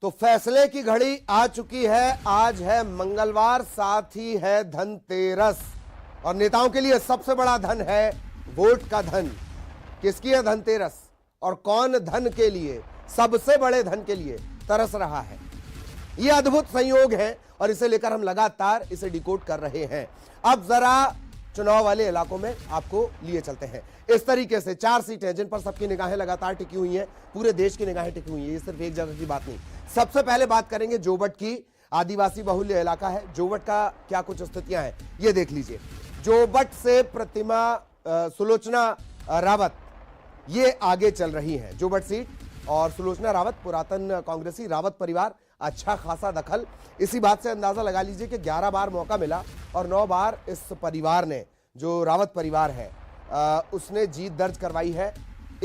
तो फैसले की घड़ी आ चुकी है। आज है मंगलवार, साथ ही है धनतेरस, और नेताओं के लिए सबसे बड़ा धन है वोट का धन। किसकी है धनतेरस, और कौन धन के लिए, सबसे बड़े धन के लिए तरस रहा है? यह अद्भुत संयोग है और इसे लेकर हम लगातार इसे डिकोड कर रहे हैं। अब जरा चुनाव वाले इलाकों में आपको लिए चलते हैं। इस तरीके से 4 सीटें हैं जिन पर सबकी निगाहें लगातार टिकी हुई हैं, पूरे देश की निगाहें टिकी हुई हैं, ये सिर्फ एक जगह की बात नहीं। सबसे पहले बात करेंगे जोबट की। आदिवासी बहुल्य इलाका है जोबट का, क्या कुछ स्थितियां हैं ये देख लीजिए। जोबट से प्रतिमा सुलोचना रावत ये आगे चल रही हैं, जोबट सीट, और सुलोचना रावत पुरातन कांग्रेसी, रावत परिवार अच्छा खासा दखल। इसी बात से अंदाजा लगा लीजिए कि 11 बार मौका मिला और 9 बार इस परिवार ने, जो रावत परिवार है, उसने जीत दर्ज करवाई है।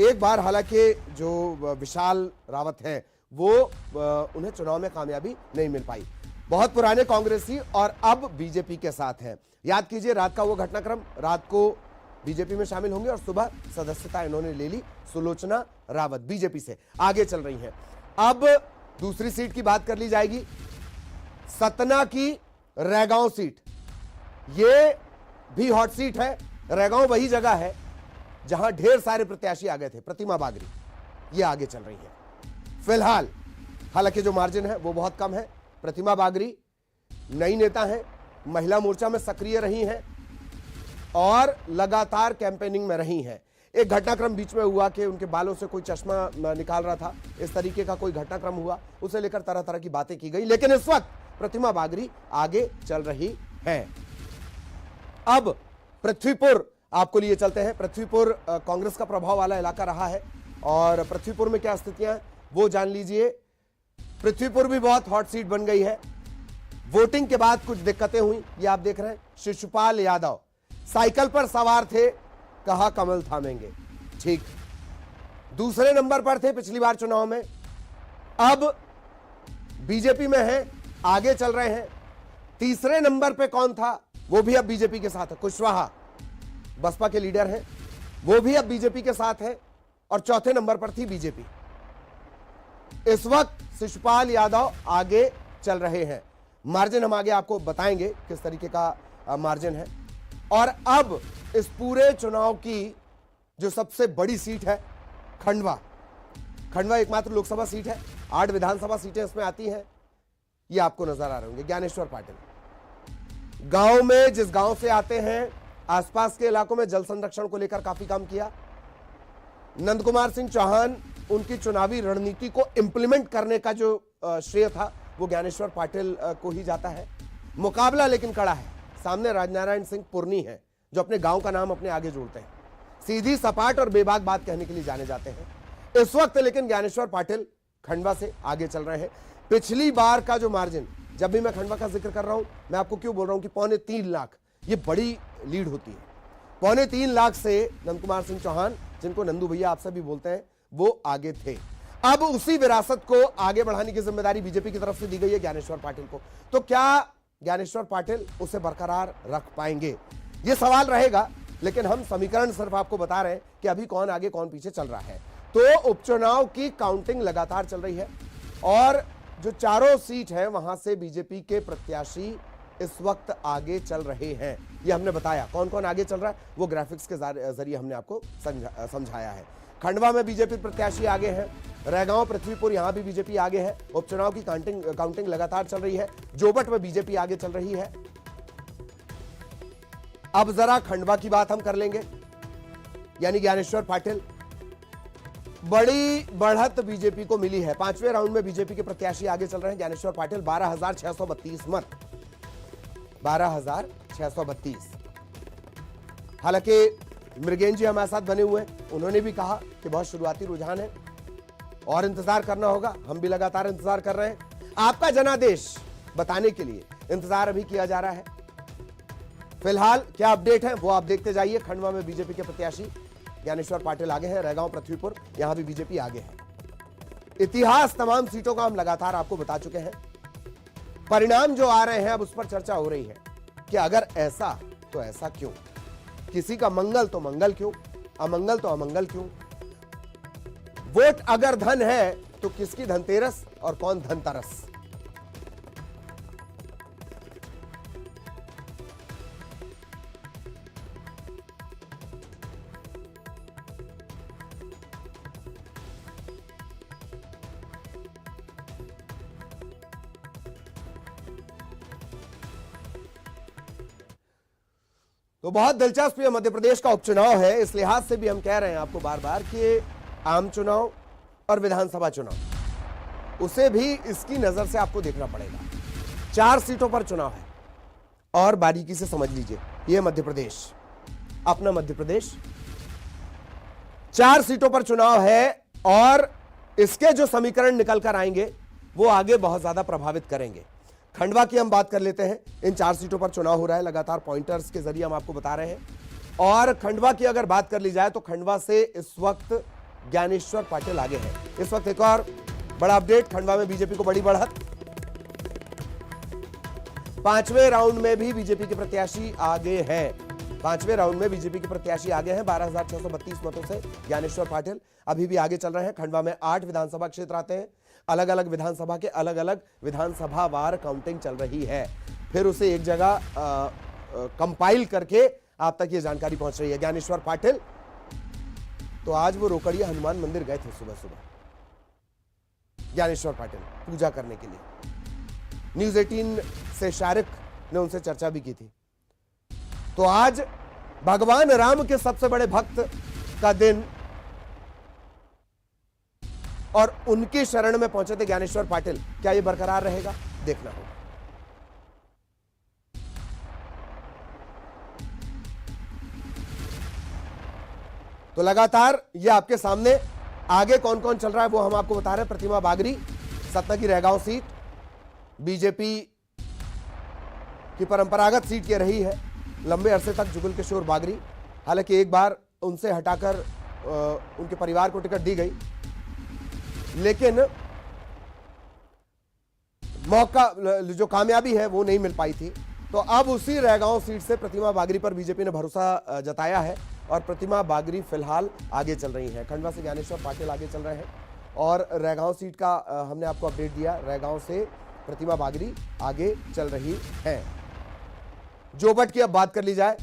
एक बार हालांकि जो विशाल रावत हैं वो उन्हें चुनाव में कामयाबी नहीं मिल पाई। बहुत पुराने कांग्रेसी और अब बीजेपी के साथ हैं। याद कीजिए रात का वो घटनाक्रम, रात को बीजेपी में शामिल होंगे और सुबह सदस्यता इन्होंने ले ली। सुलोचना रावत बीजेपी से आगे चल रही हैं। अब दूसरी सीट की बात कर ली जाएगी, सतना की रैगांव सीट। ये भी हॉट सीट है। रैगांव वही जगह है जहां ढेर सारे प्रत्याशी आ गए थे। प्रतिमा बागरी ये आगे चल रही है फिलहाल, हालांकि जो मार्जिन है वो बहुत कम है। प्रतिमा बागरी नई नेता है, महिला मोर्चा में सक्रिय रही हैं और लगातार कैंपेनिंग में रही हैं। एक घटनाक्रम बीच में हुआ कि उनके बालों से कोई चश्मा निकाल रहा था, इस तरीके का कोई घटनाक्रम हुआ, उसे लेकर तरह तरह की बातें की गई, लेकिन इस वक्त प्रतिमा बागरी आगे चल रही हैं। अब पृथ्वीपुर आपको लिए चलते हैं। पृथ्वीपुर कांग्रेस का प्रभाव वाला इलाका रहा है और पृथ्वीपुर में क्या स्थितियां हैं वो जान लीजिए। पृथ्वीपुर भी बहुत हॉट सीट बन गई है। वोटिंग के बाद कुछ दिक्कतें हुई, ये आप देख रहे हैं। शिशुपाल यादव साइकिल पर सवार थे, कहा कमल थामेंगे, ठीक। दूसरे नंबर पर थे पिछली बार चुनाव में, अब बीजेपी में हैं, आगे चल रहे हैं। तीसरे नंबर पे कौन था, वो भी अब बीजेपी के साथ है। कुशवाहा बसपा के लीडर हैं, वो भी अब बीजेपी के साथ है। और चौथे नंबर पर थी बीजेपी। इस वक्त शिशुपाल यादव आगे चल रहे हैं। मार्जिन हम आगे आपको बताएंगे किस तरीके का मार्जिन है। और अब इस पूरे चुनाव की जो सबसे बड़ी सीट है खंडवा। खंडवा एकमात्र लोकसभा सीट है, 8 विधानसभा सीटें इसमें आती हैं। ये आपको नजर आ रहे होंगे। ज्ञानेश्वर पाटिल गांव में, जिस गांव से आते हैं, आसपास के इलाकों में जल संरक्षण को लेकर काफी काम किया। नंद कुमार सिंह चौहान, उनकी चुनावी रणनीति को इंप्लीमेंट करने का जो श्रेय था वो ज्ञानेश्वर पाटिल को ही जाता है। मुकाबला लेकिन कड़ा है। सामने राजनारायण सिंह पुरनी है जो अपने गांव का नाम अपने आगे जोड़ते हैं, सीधी सपाट और बेबाक बात कहने के लिए जाने जाते हैं इस वक्त। लेकिन ज्ञानेश्वर पाटिल खंडवा से आगे चल रहे हैं। पिछली बार का जो मार्जिन, जब भी मैं खंडवा का जिक्र कर रहा हूं, मैं आपको क्यों बोल रहा हूं कि 3.25 लाख, ये बड़ी लीड होती है। 3.25 लाख से नंद कुमार सिंह चौहान, जिनको नंदू भैया आप सभी बोलते हैं, वो आगे थे। अब उसी विरासत को आगे बढ़ाने की जिम्मेदारी बीजेपी की तरफ से दी गई है ज्ञानेश्वर पाटिल को। तो क्या ज्ञानेश्वर पाटिल उसे बरकरार रख पाएंगे, यह सवाल रहेगा। लेकिन हम समीकरण सिर्फ आपको बता रहे हैं कि अभी कौन आगे कौन पीछे चल रहा है। तो उपचुनाव की काउंटिंग लगातार चल रही है और जो चारों सीट है वहां से बीजेपी के प्रत्याशी इस वक्त आगे चल रहे हैं। ये हमने बताया कौन कौन आगे चल रहा है, वो ग्राफिक्स के जरिए हमने आपको समझाया है। खंडवा में बीजेपी प्रत्याशी आगे हैं, रैगांव, पृथ्वीपुर, यहां भी बीजेपी आगे है। उपचुनाव की काउंटिंग लगातार चल रही है। जोबट में बीजेपी आगे चल रही है। अब जरा खंडवा की बात हम कर लेंगे, यानी ज्ञानेश्वर पाटिल। बड़ी बढ़त बीजेपी को मिली है। 5वें राउंड में बीजेपी के प्रत्याशी आगे चल रहे हैं। ज्ञानेश्वर पाटिल 12,632 मत, 12,632। हालांकि मृगेन जी हमारे साथ बने हुए हैं, उन्होंने भी कहा कि बहुत शुरुआती रुझान है और इंतजार करना होगा। हम भी लगातार इंतजार कर रहे हैं। आपका जनादेश बताने के लिए इंतजार अभी किया जा रहा है। फिलहाल क्या अपडेट है वो आप देखते जाइए। खंडवा में बीजेपी के प्रत्याशी ज्ञानेश्वर पाटिल आगे हैं, रैगांव, पृथ्वीपुर, यहां भी बीजेपी आगे है। इतिहास तमाम सीटों का हम लगातार आपको बता चुके हैं। परिणाम जो आ रहे हैं अब उस पर चर्चा हो रही है कि अगर ऐसा तो ऐसा क्यों, किसी का मंगल तो मंगल क्यों, अमंगल तो अमंगल क्यों। वोट अगर धन है तो किसकी धनतेरस, और कौन धनतेरस। तो बहुत दिलचस्प ये मध्य प्रदेश का उपचुनाव है। इस लिहाज से भी हम कह रहे हैं आपको बार बार कि आम चुनाव और विधानसभा चुनाव उसे भी इसकी नजर से आपको देखना पड़ेगा। 4 सीटों पर चुनाव है और बारीकी से समझ लीजिए, ये मध्य प्रदेश, अपना मध्य प्रदेश, 4 सीटों पर चुनाव है और इसके जो समीकरण निकल कर आएंगे वो आगे बहुत ज्यादा प्रभावित करेंगे। खंडवा की हम बात कर लेते हैं। इन 4 सीटों पर चुनाव हो रहा है, लगातार पॉइंटर्स के जरिए हम आपको बता रहे हैं। और खंडवा की अगर बात कर ली जाए तो खंडवा से इस वक्त ज्ञानेश्वर पाटिल आगे है। इस वक्त एक और बड़ा अपडेट, खंडवा में बीजेपी को बड़ी बढ़त। 5वें राउंड में भी बीजेपी के प्रत्याशी आगे हैं। 5वें राउंड में बीजेपी के प्रत्याशी आगे हैं 12,632 मतों से ज्ञानेश्वर पाटिल अभी भी आगे चल रहे हैं। खंडवा में 8 विधानसभा क्षेत्र आते हैं। अलग अलग विधानसभा के अलग अलग विधानसभा वार काउंटिंग चल रही है, फिर उसे एक जगह कंपाइल करके आप तक ये जानकारी पहुंच रही है। ज्ञानेश्वर पाटिल तो आज वो रोकड़िया हनुमान मंदिर गए थे सुबह सुबह, ज्ञानेश्वर पाटिल पूजा करने के लिए। न्यूज 18 से शारिक ने उनसे चर्चा भी की थी। तो आज भगवान राम के सबसे बड़े भक्त का दिन और उनकी शरण में पहुंचे थे ज्ञानेश्वर पाटिल। क्या यह बरकरार रहेगा, देखना होगा। तो लगातार ये आपके सामने आगे कौन कौन चल रहा है वो हम आपको बता रहे हैं। प्रतिमा बागरी सतना की रहगांव सीट बीजेपी की परंपरागत सीट ये रही है लंबे अरसे तक। जुगल किशोर बागरी, हालांकि एक बार उनसे हटाकर उनके परिवार को टिकट दी गई, लेकिन मौका जो कामयाबी है वो नहीं मिल पाई थी। तो अब उसी रहगांव सीट से प्रतिमा बागरी पर बीजेपी ने भरोसा जताया है और प्रतिमा बागरी फिलहाल आगे चल रही हैं। खंडवा से ज्ञानेश्वर पाटिल आगे चल रहे हैं और रहगांव सीट का हमने आपको अपडेट दिया। रहगांव से प्रतिमा बागरी आगे चल रही हैं। जोबट की अब बात कर ली जाए,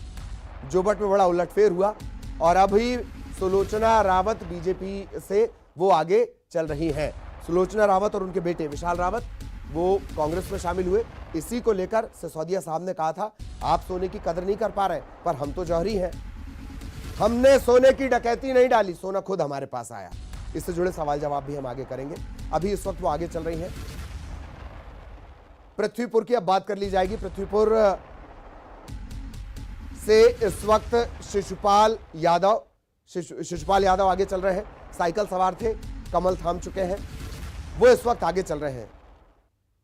जोबट में बड़ा उलटफेर हुआ और अभी सुलोचना रावत बीजेपी से वो आगे चल रही हैं। सुलोचना रावत और उनके बेटे विशाल रावत वो कांग्रेस में शामिल हुए। इसी को लेकर सिसोदिया साहब ने कहा था आप सोने की कदर नहीं कर पा रहे, पर हम तो जौहरी हैं, हमने सोने की डकैती नहीं डाली, सोना खुद हमारे पास आया। इससे जुड़े सवाल जवाब भी हम आगे करेंगे। अभी इस वक्त वो आगे चल रही हैं। पृथ्वीपुर की अब बात कर ली जाएगी। पृथ्वीपुर से इस वक्त शिशुपाल यादव आगे चल रहे हैं। साइकिल सवार थे, कमल थाम चुके हैं, वो इस वक्त आगे चल रहे हैं।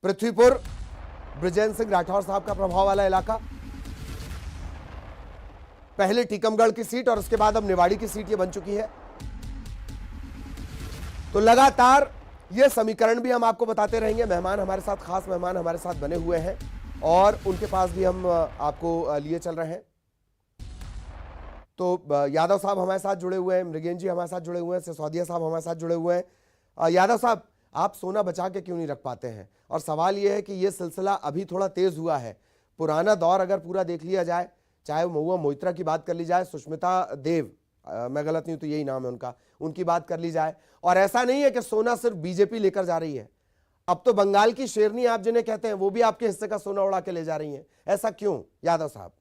पृथ्वीपुर बृजेंद्र सिंह राठौर साहब का प्रभाव वाला इलाका, पहले टीकमगढ़ की सीट और उसके बाद अब निवाड़ी की सीट ये बन चुकी है। तो लगातार ये समीकरण भी हम आपको बताते रहेंगे। मेहमान हमारे साथ, खास मेहमान हमारे साथ बने हुए हैं और उनके पास भी हम आपको लिए चल रहे हैं। तो यादव साहब हमारे साथ जुड़े हुए हैं, मृगेन जी हमारे साथ जुड़े हुए हैं, सिसोदिया साहब हमारे साथ जुड़े हुए हैं। यादव साहब, आप सोना बचा के क्यों नहीं रख पाते हैं? और सवाल यह है कि यह सिलसिला अभी थोड़ा तेज हुआ है। पुराना दौर अगर पूरा देख लिया जाए, चाहे महुआ मोइत्रा की बात कर ली जाए, सुष्मिता देव, मैं गलत नहीं हूं तो यही नाम है उनका, उनकी बात कर ली जाए, और ऐसा नहीं है कि सोना सिर्फ बीजेपी लेकर जा रही है। अब तो बंगाल की शेरनी आप जिन्हें कहते हैं वो भी आपके हिस्से का सोना उड़ा के ले जा रही हैं। ऐसा क्यों यादव साहब?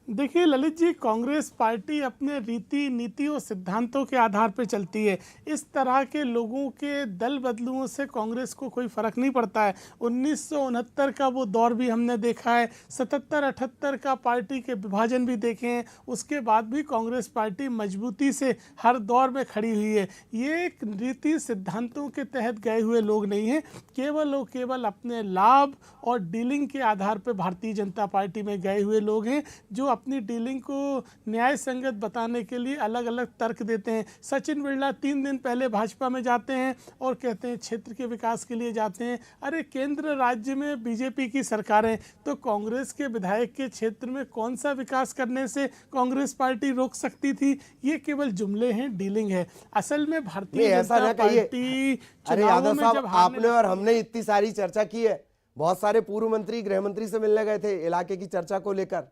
देखिए ललित जी, कांग्रेस पार्टी अपने रीति नीति और सिद्धांतों के आधार पर चलती है। इस तरह के लोगों के दल बदलुओं से कांग्रेस को कोई फर्क नहीं पड़ता है। 1969 का वो दौर भी हमने देखा है, 77-78 का पार्टी के विभाजन भी देखे हैं, उसके बाद भी कांग्रेस पार्टी मजबूती से हर दौर में खड़ी हुई है। ये एक रीति सिद्धांतों के तहत गए हुए लोग नहीं हैं, केवल और केवल अपने लाभ और डीलिंग के आधार पर भारतीय जनता पार्टी में गए हुए लोग हैं, जो अपनी डीलिंग को न्याय संगत बताने के लिए अलग अलग तर्क देते हैं। सचिन बिरला 3 दिन पहले भाजपा में जाते हैं और कहते हैं क्षेत्र के विकास के लिए जाते हैं। अरे केंद्र राज्य में बीजेपी की सरकार है, तो कांग्रेस के विधायक के क्षेत्र में कौन सा विकास करने से कांग्रेस पार्टी रोक सकती थी? ये केवल जुमले हैं, डीलिंग है। असल में भारतीय जनता पार्टी अरे यादव साहब, आपने और हमने इतनी सारी चर्चा की है, बहुत सारे पूर्व मंत्री गृह मंत्री से मिलने गए थे इलाके की चर्चा को लेकर।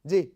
जी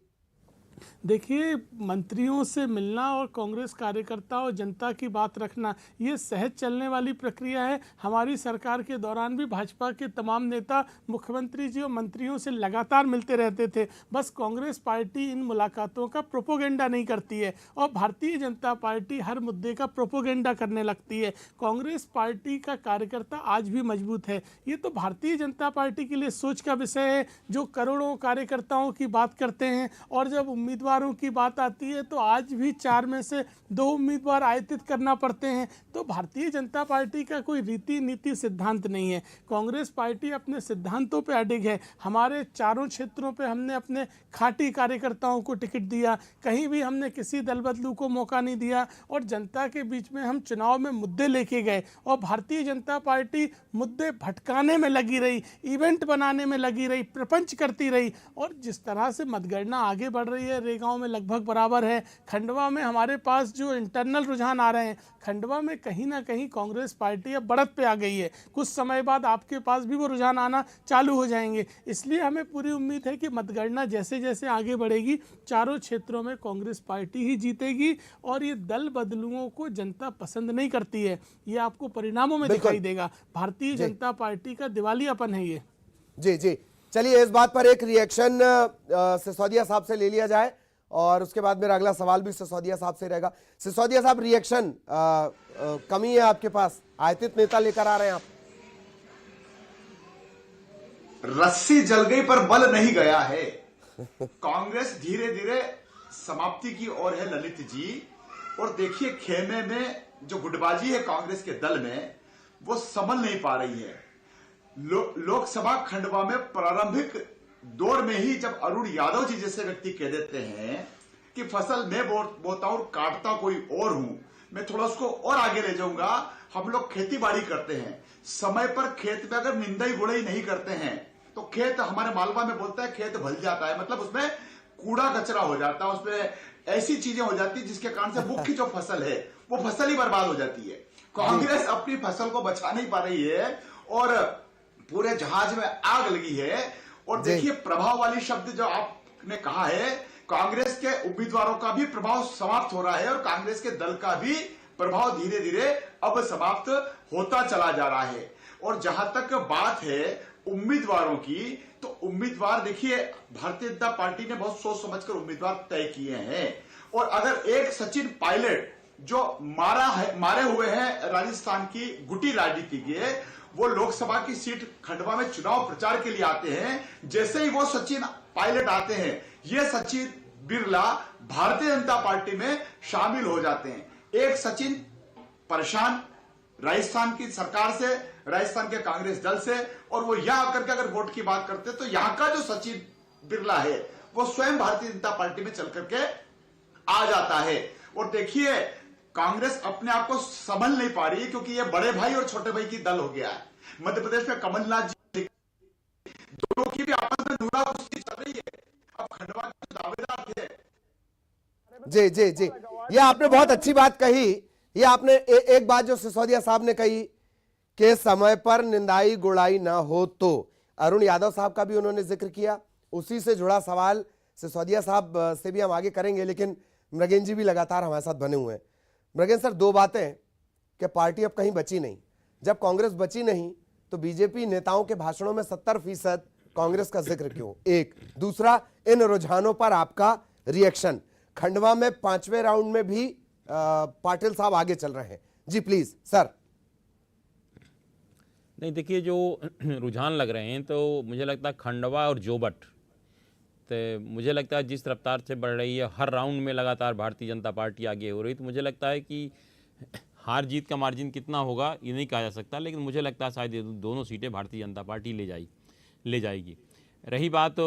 देखिए, मंत्रियों से मिलना और कांग्रेस कार्यकर्ताओं और जनता की बात रखना ये सहज चलने वाली प्रक्रिया है। हमारी सरकार के दौरान भी भाजपा के तमाम नेता मुख्यमंत्री जी और मंत्रियों से लगातार मिलते रहते थे। बस कांग्रेस पार्टी इन मुलाकातों का प्रोपोगेंडा नहीं करती है और भारतीय जनता पार्टी हर मुद्दे का प्रोपोगेंडा करने लगती है। कांग्रेस पार्टी का कार्यकर्ता आज भी मजबूत है। ये तो भारतीय जनता पार्टी के लिए सोच का विषय है, जो करोड़ों कार्यकर्ताओं की बात करते हैं। और जब उम्मीदवारों की बात आती है तो आज भी 4 में से 2 उम्मीदवार आयतित करना पड़ते हैं। तो भारतीय जनता पार्टी का कोई रीति नीति सिद्धांत नहीं है। कांग्रेस पार्टी अपने सिद्धांतों पे अडिग है। हमारे चारों क्षेत्रों पे हमने अपने खाटी कार्यकर्ताओं को टिकट दिया, कहीं भी हमने किसी दल बदलू को मौका नहीं दिया और जनता के बीच में हम चुनाव में मुद्दे लेके गए। और भारतीय जनता पार्टी मुद्दे भटकाने में लगी रही, इवेंट बनाने में लगी रही, प्रपंच करती रही। और जिस तरह से मतगणना आगे बढ़ रही है, रेगांव में लगभग बराबर है। खंडवा में हमारे पास जो इंटरनल रुझान आ रहे हैं, खंडवा में कहीं ना कहीं कांग्रेस पार्टी अब बढ़त पे आ गई है। कुछ समय बाद आपके पास भी वो रुझान आना चालू हो जाएंगे। इसलिए हमें पूरी उम्मीद है कि मतगणना जैसे जैसे आगे बढ़ेगी, चारों क्षेत्रों में कांग्रेस पार्टी ही जीतेगी। और ये दल बदलुओं को जनता पसंद नहीं करती है, ये आपको परिणामों में दिखाई देगा। भारतीय जनता पार्टी का दिवालियापन है ये। जी जी, चलिए इस बात पर एक रिएक्शन सिसोदिया साहब से ले लिया जाए और उसके बाद मेरा अगला सवाल भी सिसोदिया साहब से रहेगा। सिसोदिया साहब, रिएक्शन कमी है आपके पास, आयतित नेता लेकर आ रहे हैं आप। रस्सी जल गई पर बल नहीं गया है। कांग्रेस धीरे धीरे समाप्ति की ओर है ललित जी। और देखिए, खेमे में जो गुटबाजी है कांग्रेस के दल में, वो संभल नहीं पा रही है। लोकसभा खंडवा में प्रारंभिक दौर में ही जब अरुण यादव जी जैसे व्यक्ति कह देते हैं कि फसल मैं बोता हूं, काटता कोई और हूं, मैं थोड़ा उसको और आगे ले जाऊंगा, हम लोग खेती बाड़ी करते हैं, समय पर खेत पे अगर निंदाई गुड़ाई नहीं करते हैं तो खेत, हमारे मालवा में बोलता है, खेत भल जाता है, मतलब उसमें कूड़ा कचरा हो जाता है, उसमें ऐसी चीजें हो जाती है जिसके कारण से मुख्य जो फसल है वो फसल ही बर्बाद हो जाती है। कांग्रेस अपनी फसल को बचा नहीं पा रही है और पूरे जहाज में आग लगी है। और देखिए, प्रभाव वाली शब्द जो आपने कहा है, कांग्रेस के उम्मीदवारों का भी प्रभाव समाप्त हो रहा है और कांग्रेस के दल का भी प्रभाव धीरे धीरे अब समाप्त होता चला जा रहा है। और जहां तक बात है उम्मीदवारों की, तो उम्मीदवार देखिए, भारतीय जनता पार्टी ने बहुत सोच समझकर उम्मीदवार तय किए हैं। और अगर एक सचिन पायलट जो मारे हुए हैं राजस्थान की गुटी राजनीति के, वो लोकसभा की सीट खंडवा में चुनाव प्रचार के लिए आते हैं, जैसे ही वो सचिन पायलट आते हैं, ये सचिन बिरला भारतीय जनता पार्टी में शामिल हो जाते हैं। एक सचिन परेशान राजस्थान की सरकार से, राजस्थान के कांग्रेस दल से, और वो यहां आकर के अगर वोट की बात करते तो यहां का जो सचिन बिरला है वो स्वयं भारतीय जनता पार्टी में चल करके आ जाता है। और देखिए, कांग्रेस अपने आप को संभल नहीं पा रही है क्योंकि ये बड़े भाई और छोटे भाई की दल हो गया है। मध्य प्रदेश में कमलनाथ जी, दोनों की भी आपस में धूला कुश्ती चल रही है। अब खंडवा के दावेदार थे। जी जी जी, ये आपने बहुत अच्छी बात कही। ये आपने एक बात जो सिसोदिया साहब ने कही कि समय पर निंदाई गुड़ाई ना हो, तो अरुण यादव साहब का भी उन्होंने जिक्र किया। उसी से जुड़ा सवाल सिसोदिया साहब से भी हम आगे करेंगे, लेकिन मृगेन जी भी लगातार हमारे साथ बने हुए हैं। मृगेन सर, 2 बातें कि पार्टी अब कहीं बची नहीं। जब कांग्रेस बची नहीं तो बीजेपी नेताओं के भाषणों में 70% कांग्रेस का जिक्र क्यों? एक। दूसरा, इन रुझानों पर आपका रिएक्शन। खंडवा में 5वें राउंड में भी पाटिल साहब आगे चल रहे हैं। जी प्लीज सर। नहीं, देखिए, जो रुझान लग रहे हैं तो मुझे लगता है खंडवा और जोबट, तो मुझे लगता है जिस रफ्तार से बढ़ रही है, हर राउंड में लगातार भारतीय जनता पार्टी आगे हो रही, तो मुझे लगता है कि हार जीत का मार्जिन कितना होगा ये नहीं कहा जा सकता, लेकिन मुझे लगता है शायद ये दोनों सीटें भारतीय जनता पार्टी ले जाएगी। रही बात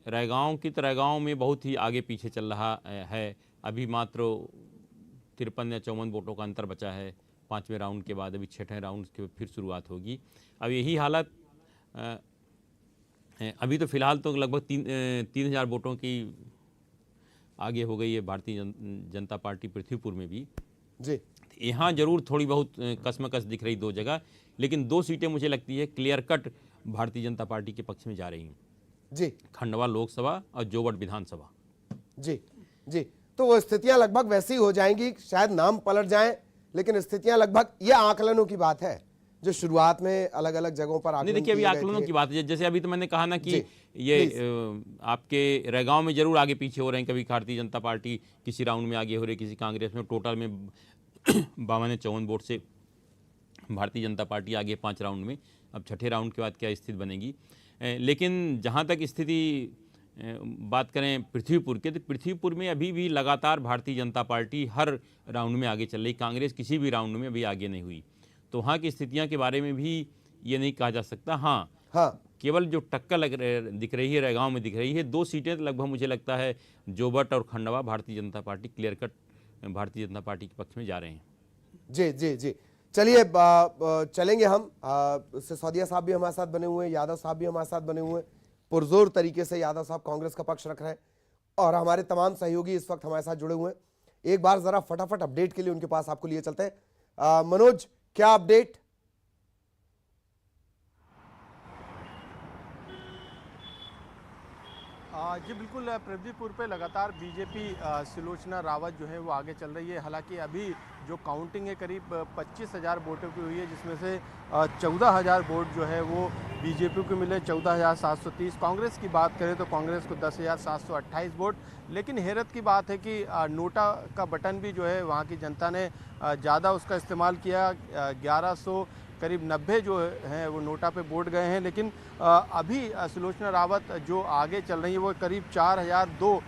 रैगांव की तो रैगांव में बहुत ही आगे पीछे चल रहा है। अभी मात्र 53 या 54 वोटों का अंतर बचा है। 5वें राउंड के बाद अभी 6ठे राउंड के फिर शुरुआत होगी। अब यही हालत अभी तो फिलहाल तो लगभग 3,000 वोटों की आगे हो गई है भारतीय जनता पार्टी पृथ्वीपुर में भी जी। यहाँ जरूर थोड़ी बहुत कसमकस दिख रही 2 जगह, लेकिन 2 सीटें मुझे लगती है clear cut Bharatiya Janata party के पक्ष में जा रही हैं जी। खंडवा लोकसभा और जोबट विधानसभा। जी जी। तो वो स्थितियां लगभग वैसी हो जाएंगी, शायद नाम पलट जाएं, लेकिन स्थितियां लगभग, ये आकलनों की बात है जो शुरुआत में अलग अलग जगहों पर नहीं, देखिए अभी आकलनों की बात है। जैसे अभी तो मैंने कहा ना कि ये आपके रैगांव में जरूर आगे पीछे हो रहे हैं। कभी भारतीय जनता पार्टी किसी राउंड में आगे हो रही है, किसी कांग्रेस में। टोटल में 52 या 54 वोट से भारतीय जनता पार्टी आगे 5 राउंड में। अब 6ठे राउंड के बाद क्या स्थिति बनेगी। लेकिन जहाँ तक स्थिति बात करें पृथ्वीपुर के, तो पृथ्वीपुर में अभी भी लगातार भारतीय जनता पार्टी हर राउंड में आगे चल रही। कांग्रेस किसी भी राउंड में अभी आगे नहीं हुई। तो वहाँ की स्थितियाँ के बारे में भी ये नहीं कहा जा सकता। हाँ, केवल जो टक्कर दिख रही है रैगांव में दिख रही है। 2 सीटें लगभग मुझे लगता है जोबट और Khandwa Bharatiya Janata party clear cut Bharatiya Janata party के पक्ष में जा रहे हैं। जी जी जी। चलिए चलेंगे हम। सिसोदिया साहब भी हमारे साथ बने हुए हैं, यादव साहब भी हमारे साथ बने हुए हैं। पुरजोर तरीके से यादव साहब कांग्रेस का पक्ष रख रहे हैं और हमारे तमाम सहयोगी इस वक्त हमारे साथ जुड़े हुए हैं। एक बार जरा फटाफट अपडेट के लिए उनके पास आपको लिए चलते हैं। मनोज, क्या अपडेट? जी बिल्कुल, पृथ्वीपुर पे लगातार बीजेपी सुलोचना रावत जो है वो आगे चल रही है। हालांकि अभी जो काउंटिंग है करीब 25,000 वोटों की हुई है, जिसमें से 14,000 वोट जो है वो बीजेपी को मिले, 14,730। कांग्रेस की बात करें तो कांग्रेस को 10,728 वोट। लेकिन हैरत की बात है कि नोटा का बटन भी जो है वहाँ की जनता ने ज़्यादा उसका इस्तेमाल किया। 1100 करीब 90 जो हैं वो नोटा पे वोट गए हैं। लेकिन अभी सुलोचना रावत जो आगे चल रही है वो करीब 4,002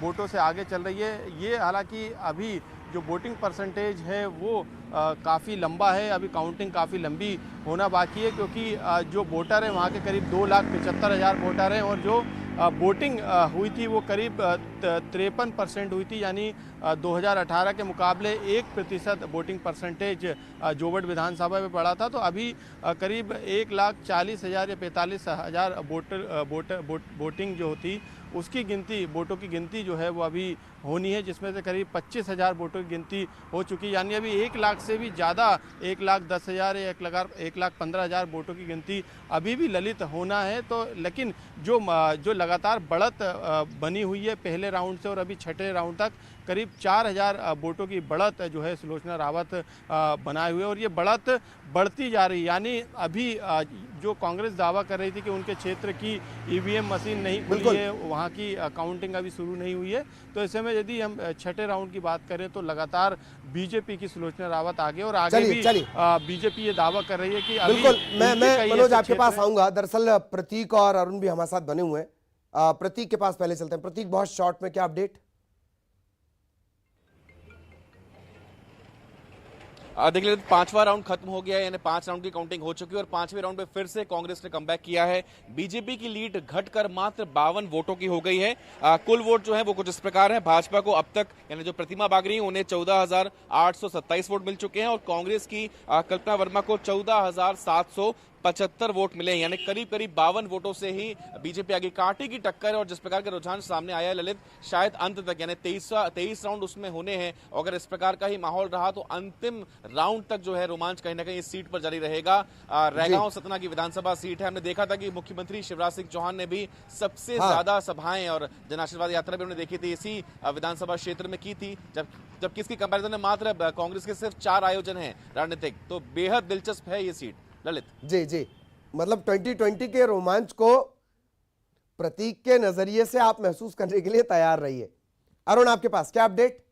वोटों से आगे चल रही है। ये हालांकि अभी जो वोटिंग परसेंटेज है वो काफ़ी लंबा है। अभी काउंटिंग काफ़ी लंबी होना बाकी है, क्योंकि जो वोटर हैं वहाँ के करीब 2,75,000 वोटर हैं और जो वोटिंग हुई थी वो करीब 53% हुई थी। यानी 2018 के मुकाबले 1% वोटिंग परसेंटेज जोबट विधानसभा में पड़ा था। तो अभी करीब 1,40,000 या 45,000 वोटिंग जो होती उसकी गिनती, वोटों की गिनती जो है वो अभी होनी है, जिसमें से करीब 25,000 वोटों की गिनती हो चुकी। यानी अभी 1 लाख से भी ज़्यादा, 1,10,000 या 1,15,000 वोटों की गिनती अभी भी ललित होना है। तो लेकिन जो लगातार बढ़त बनी हुई है पहले राउंड से और अभी 6ठे राउंड तक, करीब 4,000 वोटों की बढ़त जो है सुलोचना रावत बनाए हुए, और ये बढ़त बढ़ती जा रही है। यानी अभी जो कांग्रेस दावा कर रही थी कि उनके क्षेत्र की ईवीएम मशीन नहीं खुली है, वहाँ की काउंटिंग अभी शुरू नहीं हुई है। तो ऐसे में यदि हम 6ठे राउंड की बात करें तो लगातार बीजेपी की सुलोचना रावत आगे, और आगे भी बीजेपी ये दावा कर रही है कि बिल्कुल। मैं मनोज आपके पास आऊंगा। दरअसल प्रतीक और अरुण भी हमारे साथ बने हुए हैं। प्रतीक के पास पहले चलते हैं। प्रतीक, बहुत शॉर्ट में क्या अपडेट? देखिए 5वां राउंड खत्म हो गया है, यानी 5 राउंड की काउंटिंग हो चुकी है और 5वें राउंड में फिर से कांग्रेस ने कमबैक किया है। बीजेपी की लीड घटकर मात्र 52 वोटों की हो गई है। कुल वोट जो है वो कुछ इस प्रकार है। भाजपा को अब तक, यानी जो प्रतिमा बागरी है, उन्हें 14,827 वोट मिल चुके हैं और कांग्रेस की कल्पना वर्मा को 14,775 वोट मिले हैं। यानी करीब करीब 52 वोटों से ही बीजेपी आगे। कांटे की टक्कर है और जिस प्रकार का रुझान सामने आया है ललित, शायद अंत तक, यानी 23 राउंड उसमें होने हैं। अगर इस प्रकार का ही माहौल रहा तो अंतिम राउंड तक जो है रोमांच कहीं ना कहीं इस सीट पर जारी रहेगा। रैगांव सतना की विधानसभा सीट है। हमने देखा था कि मुख्यमंत्री शिवराज सिंह चौहान ने भी सबसे ज्यादा सभाएं और जन आशीर्वाद यात्रा भी उन्होंने देखी थी इसी विधानसभा क्षेत्र में की थी, जबकि इसकी कंपैरिजन में मात्र कांग्रेस के सिर्फ 4 आयोजन है राजनीतिक। तो बेहद दिलचस्प है ये सीट ललित। जी जी, मतलब 2020 के रोमांच को प्रतीक के नजरिए से आप महसूस करने के लिए तैयार रहिए। अरुण, आपके पास क्या अपडेट?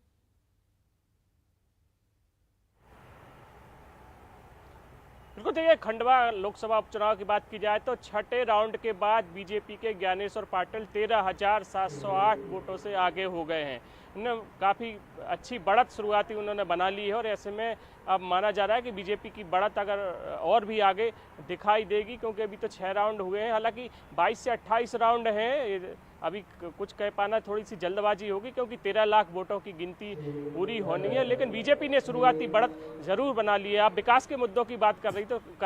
बिल्कुल, देखिए खंडवा लोकसभा उपचुनाव की बात की जाए तो 6ठे राउंड के बाद बीजेपी के ज्ञानेश्वर पाटिल 13,708 वोटों से आगे हो गए हैं। उन्होंने काफ़ी अच्छी बढ़त शुरुआती उन्होंने बना ली है और ऐसे में अब माना जा रहा है कि बीजेपी की बढ़त अगर और भी आगे दिखाई देगी, क्योंकि अभी तो 6 राउंड हुए हैं। हालांकि 22 से 28 राउंड हैं, अभी कुछ कह पाना थोड़ी सी जल्दबाजी होगी, क्योंकि 13 लाख वोटों की गिनती पूरी होनी है। लेकिन बीजेपी ने शुरुआती बढ़त जरूर बना ली है। आप विकास के मुद्दों की बात कर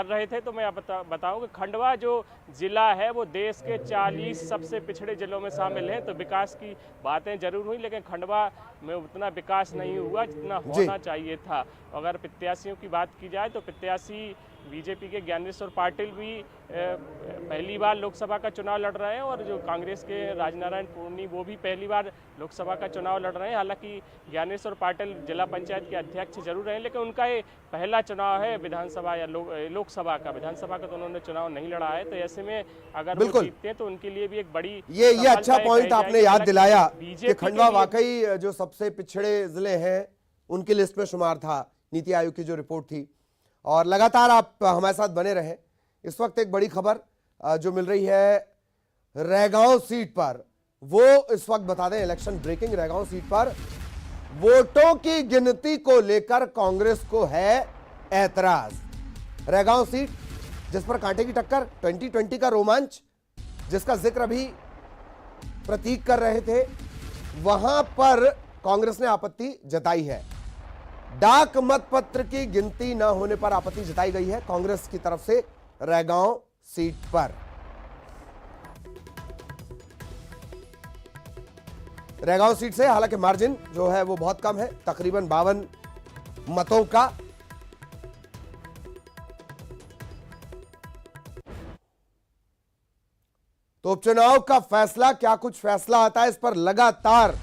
रहे थे, तो मैं आप बताऊं कि खंडवा जो जिला है वो देश के 40 सबसे पिछड़े जिलों में शामिल है। तो विकास की बातें जरूर हुई, लेकिन खंडवा में उतना विकास नहीं हुआ जितना होना चाहिए था। अगर प्रत्याशियों की बात की जाए तो प्रत्याशी बीजेपी के ज्ञानेश्वर पाटिल भी पहली बार लोकसभा का चुनाव लड़ रहे हैं, और जो कांग्रेस के राजनारायण पूर्णी वो भी पहली बार लोकसभा का चुनाव लड़ रहे हैं। हालांकि ज्ञानेश्वर पाटिल जिला पंचायत के अध्यक्ष जरूर रहे, लेकिन उनका ये पहला चुनाव है विधानसभा या लोकसभा का। विधानसभा का तो उन्होंने चुनाव नहीं लड़ा है, तो ऐसे में अगर वो जीतते हैं तो उनके लिए भी एक बड़ी ये अच्छा पॉइंट आपने याद दिलाया कि खंडवा वाकई जो सबसे पिछड़े जिले हैं उनकी लिस्ट में शुमार था, नीति आयोग की जो रिपोर्ट थी। और लगातार आप हमारे साथ बने रहे। इस वक्त एक बड़ी खबर जो मिल रही है रैगांव सीट पर, वो इस वक्त बता दें, इलेक्शन ब्रेकिंग, रैगांव सीट पर वोटों की गिनती को लेकर कांग्रेस को है ऐतराज। रैगांव सीट जिस पर कांटे की टक्कर, 2020 का रोमांच जिसका जिक्र अभी प्रतीक कर रहे थे, वहां पर कांग्रेस ने आपत्ति जताई है। डाक मतपत्र की गिनती न होने पर आपत्ति जताई गई है कांग्रेस की तरफ से रैगांव सीट पर। रैगांव सीट से हालांकि मार्जिन जो है वो बहुत कम है, तकरीबन 52 मतों का। तो उपचुनाव का फैसला, क्या कुछ फैसला आता है, इस पर लगातार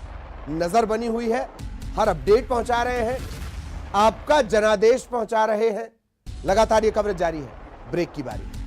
नजर बनी हुई है। हर अपडेट पहुंचा रहे हैं, आपका जनादेश पहुंचा रहे हैं। लगातार ये कवरेज जारी है। ब्रेक की बारी।